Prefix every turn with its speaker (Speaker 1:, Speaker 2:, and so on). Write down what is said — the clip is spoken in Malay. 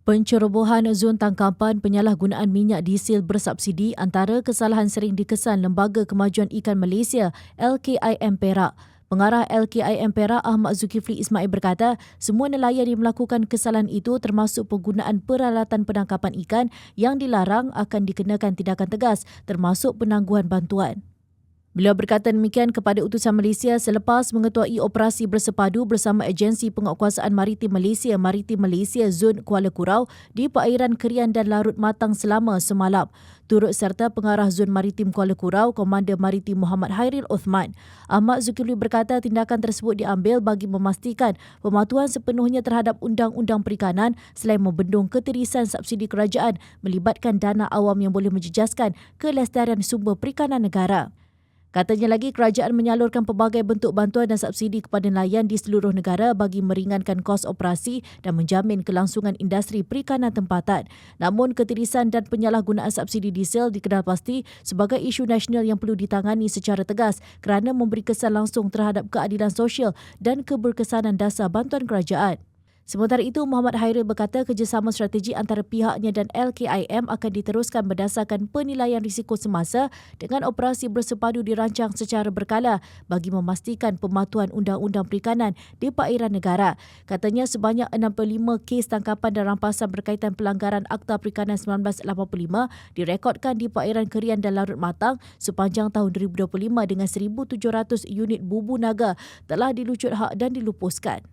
Speaker 1: Pencerobohan zon tangkapan penyalahgunaan minyak diesel bersubsidi antara kesalahan sering dikesan Lembaga Kemajuan Ikan Malaysia LKIM Perak. Pengarah LKIM Perak Ahmad Zulkifli Ismail berkata, semua nelayan yang melakukan kesalahan itu termasuk penggunaan peralatan penangkapan ikan yang dilarang akan dikenakan tindakan tegas termasuk penangguhan bantuan. Beliau berkata demikian kepada utusan Malaysia selepas mengetuai operasi bersepadu bersama Agensi Penguatkuasaan Maritim Malaysia Maritim Malaysia Zon Kuala Kurau di perairan Kerian dan Larut Matang selama semalam. Turut serta Pengarah Zon Maritim Kuala Kurau, Komander Maritim Muhammad Hairil Othman. Ahmad Zulkifli berkata tindakan tersebut diambil bagi memastikan pematuhan sepenuhnya terhadap Undang-Undang Perikanan selain membendung ketirisan subsidi kerajaan melibatkan dana awam yang boleh menjejaskan kelestarian sumber perikanan negara. Katanya lagi, kerajaan menyalurkan pelbagai bentuk bantuan dan subsidi kepada nelayan di seluruh negara bagi meringankan kos operasi dan menjamin kelangsungan industri perikanan tempatan. Namun, ketirisan dan penyalahgunaan subsidi diesel dikenal pasti sebagai isu nasional yang perlu ditangani secara tegas kerana memberi kesan langsung terhadap keadilan sosial dan keberkesanan dasar bantuan kerajaan. Sementara itu, Muhammad Hairil berkata kerjasama strategi antara pihaknya dan LKIM akan diteruskan berdasarkan penilaian risiko semasa dengan operasi bersepadu dirancang secara berkala bagi memastikan pematuhan Undang-Undang Perikanan di perairan negara. Katanya sebanyak 65 kes tangkapan dan rampasan berkaitan pelanggaran Akta Perikanan 1985 direkodkan di perairan Kerian dan Larut Matang sepanjang tahun 2025 dengan 1,700 unit bubu naga telah dilucut hak dan dilupuskan.